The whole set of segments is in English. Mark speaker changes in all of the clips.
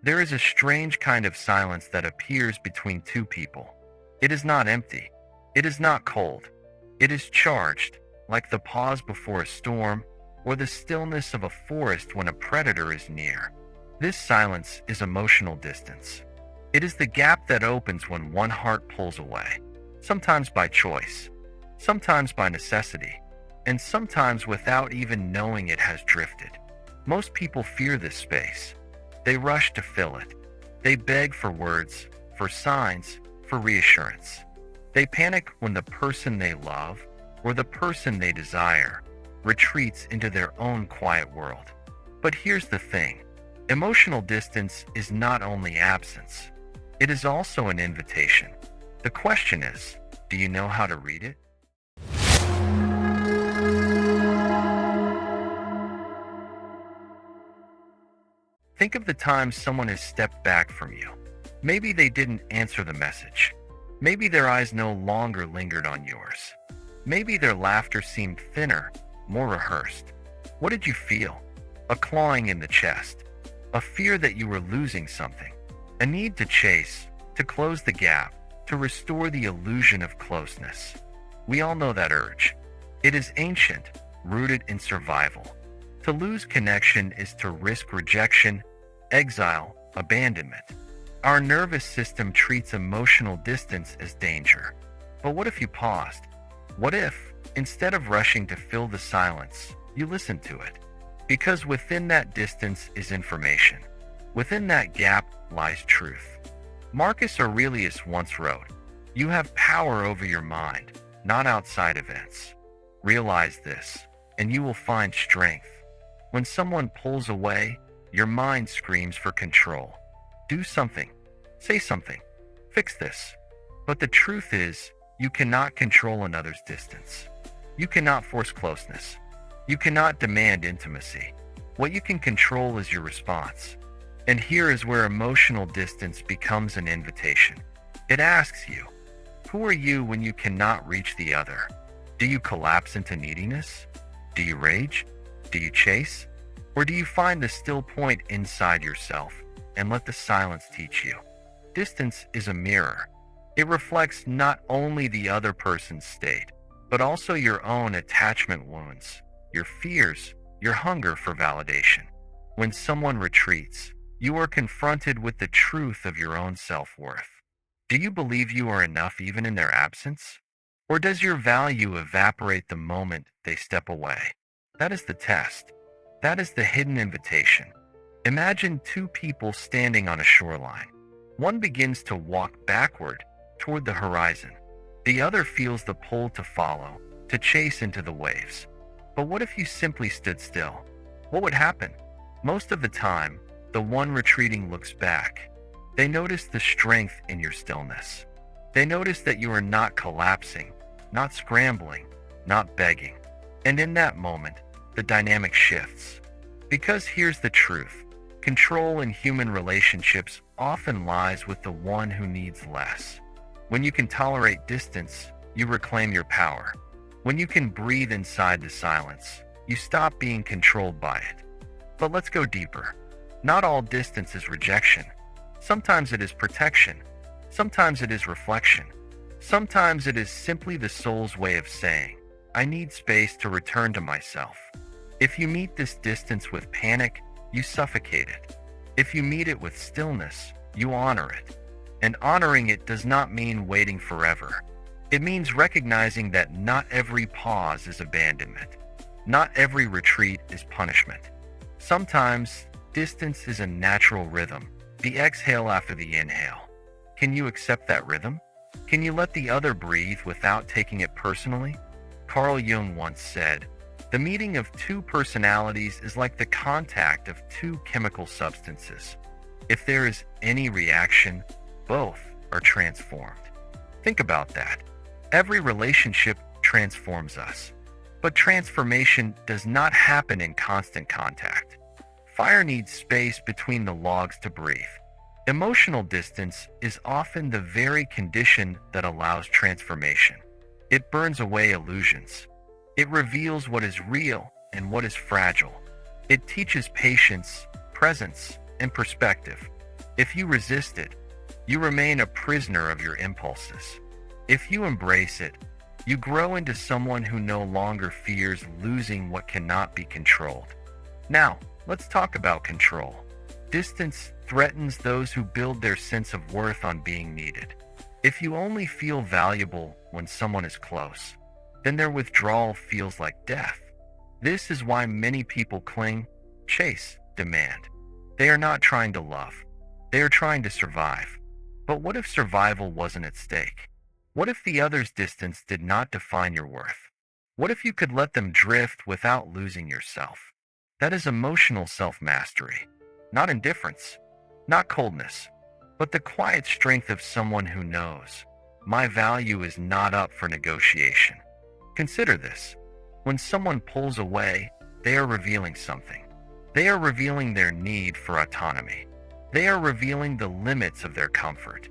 Speaker 1: There is a strange kind of silence that appears between two people. It is not empty. It is not cold. It is charged, like the pause before a storm or the stillness of a forest when a predator is near. This silence is emotional distance. It is the gap that opens when one heart pulls away, sometimes by choice, sometimes by necessity, and sometimes without even knowing it has drifted. Most people fear this space. They rush to fill it. They beg for words, for signs, for reassurance. They panic when the person they love, or the person they desire, retreats into their own quiet world. But here's the thing. Emotional distance is not only absence. It is also an invitation. The question is, do you know how to read it? Think of the times someone has stepped back from you. Maybe they didn't answer the message. Maybe their eyes no longer lingered on yours. Maybe their laughter seemed thinner, more rehearsed. What did you feel? A clawing in the chest. A fear that you were losing something. A need to chase, to close the gap, to restore the illusion of closeness. We all know that urge. It is ancient, rooted in survival. To lose connection is to risk rejection, exile, abandonment. Our nervous system treats emotional distance as danger. But what if you paused? What if, instead of rushing to fill the silence, you listened to it? Because within that distance is information. Within that gap lies truth. Marcus Aurelius once wrote, "You have power over your mind, not outside events. Realize this, and you will find strength. When someone pulls away, your mind screams for control. Do something. Say something. Fix this." But the truth is, you cannot control another's distance. You cannot force closeness. You cannot demand intimacy. What you can control is your response. And here is where emotional distance becomes an invitation. It asks you, who are you when you cannot reach the other? Do you collapse into neediness? Do you rage? Do you chase? Or do you find the still point inside yourself and let the silence teach you? Distance is a mirror. It reflects not only the other person's state, but also your own attachment wounds, your fears, your hunger for validation. When someone retreats, you are confronted with the truth of your own self-worth. Do you believe you are enough even in their absence? Or does your value evaporate the moment they step away? That is the test. That is the hidden invitation. Imagine two people standing on a shoreline. One begins to walk backward toward the horizon. The other feels the pull to follow, to chase into the waves. But what if you simply stood still? What would happen? Most of the time, the one retreating looks back. They notice the strength in your stillness. They notice that you are not collapsing, not scrambling, not begging. And in that moment, the dynamic shifts. Because here's the truth. Control in human relationships often lies with the one who needs less. When you can tolerate distance, you reclaim your power. When you can breathe inside the silence, you stop being controlled by it. But let's go deeper. Not all distance is rejection. Sometimes it is protection. Sometimes it is reflection. Sometimes it is simply the soul's way of saying, I need space to return to myself. If you meet this distance with panic, you suffocate it. If you meet it with stillness, you honor it. And honoring it does not mean waiting forever. It means recognizing that not every pause is abandonment. Not every retreat is punishment. Sometimes, distance is a natural rhythm, the exhale after the inhale. Can you accept that rhythm? Can you let the other breathe without taking it personally? Carl Jung once said, "The meeting of two personalities is like the contact of two chemical substances. If there is any reaction, both are transformed." Think about that. Every relationship transforms us. But transformation does not happen in constant contact. Fire needs space between the logs to breathe. Emotional distance is often the very condition that allows transformation. It burns away illusions. It reveals what is real and what is fragile. It teaches patience, presence, and perspective. If you resist it, you remain a prisoner of your impulses. If you embrace it, you grow into someone who no longer fears losing what cannot be controlled. Now, let's talk about control. Distance threatens those who build their sense of worth on being needed. If you only feel valuable when someone is close, then their withdrawal feels like death. This is why many people cling, chase, demand. They are not trying to love. They are trying to survive. But what if survival wasn't at stake? What if the other's distance did not define your worth? What if you could let them drift without losing yourself? That is emotional self-mastery, not indifference, not coldness, but the quiet strength of someone who knows, my value is not up for negotiation. Consider this. When someone pulls away, they are revealing something. They are revealing their need for autonomy. They are revealing the limits of their comfort.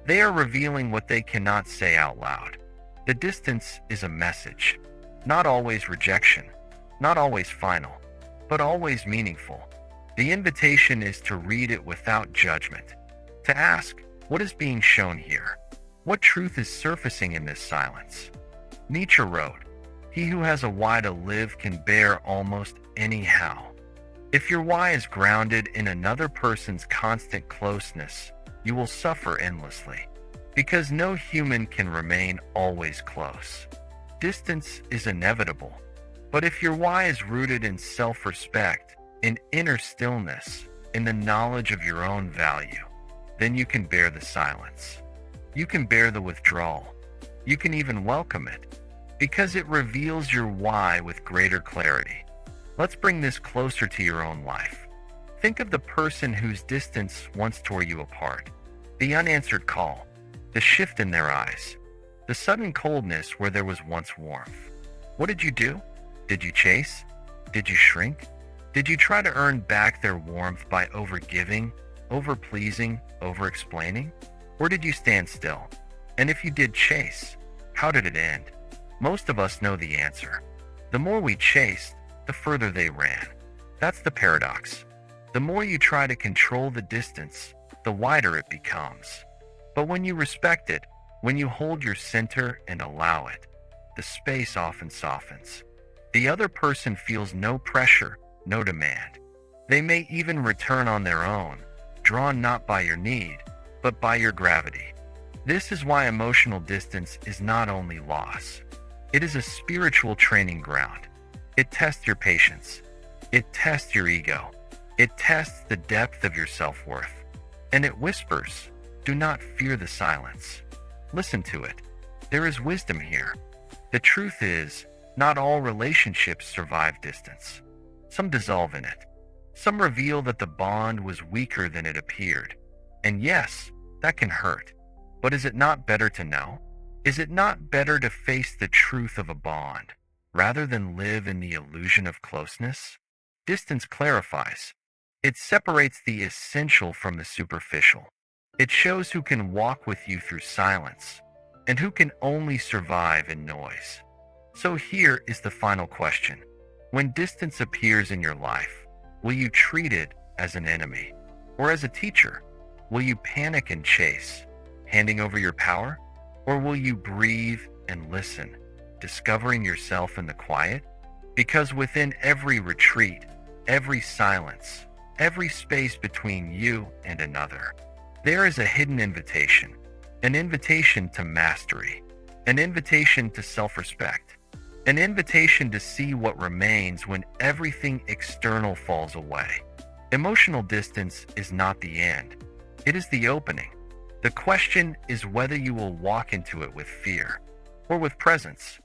Speaker 1: They are revealing what they cannot say out loud. The distance is a message, not always rejection, not always final, but always meaningful. The invitation is to read it without judgment, to ask, what is being shown here? What truth is surfacing in this silence? Nietzsche wrote, "He who has a why to live can bear almost any how." If your why is grounded in another person's constant closeness, you will suffer endlessly, because no human can remain always close. Distance is inevitable, but if your why is rooted in self-respect, in inner stillness, in the knowledge of your own value, then you can bear the silence. You can bear the withdrawal. You can even welcome it, because it reveals your why with greater clarity. Let's bring this closer to your own life. Think of the person whose distance once tore you apart. The unanswered call, the shift in their eyes, the sudden coldness where there was once warmth. What did you do? Did you chase? Did you shrink? Did you try to earn back their warmth by overgiving, overpleasing, overexplaining? Or did you stand still? And if you did chase, how did it end? Most of us know the answer. The more we chased, the further they ran. That's the paradox. The more you try to control the distance, the wider it becomes. But when you respect it, when you hold your center and allow it, the space often softens. The other person feels no pressure, no demand. They may even return on their own, drawn not by your need, but by your gravity. This is why emotional distance is not only loss. It is a spiritual training ground. It tests your patience. It tests your ego. It tests the depth of your self-worth. And it whispers, do not fear the silence. Listen to it. There is wisdom here. The truth is, not all relationships survive distance. Some dissolve in it. Some reveal that the bond was weaker than it appeared. And yes, that can hurt. But is it not better to know? Is it not better to face the truth of a bond, rather than live in the illusion of closeness? Distance clarifies. It separates the essential from the superficial. It shows who can walk with you through silence, and who can only survive in noise. So here is the final question. When distance appears in your life, will you treat it as an enemy, or as a teacher? Will you panic and chase, handing over your power? Or will you breathe and listen, discovering yourself in the quiet? Because within every retreat, every silence, every space between you and another, there is a hidden invitation, an invitation to mastery, an invitation to self-respect, an invitation to see what remains when everything external falls away. Emotional distance is not the end. It is the opening. The question is whether you will walk into it with fear or with presence.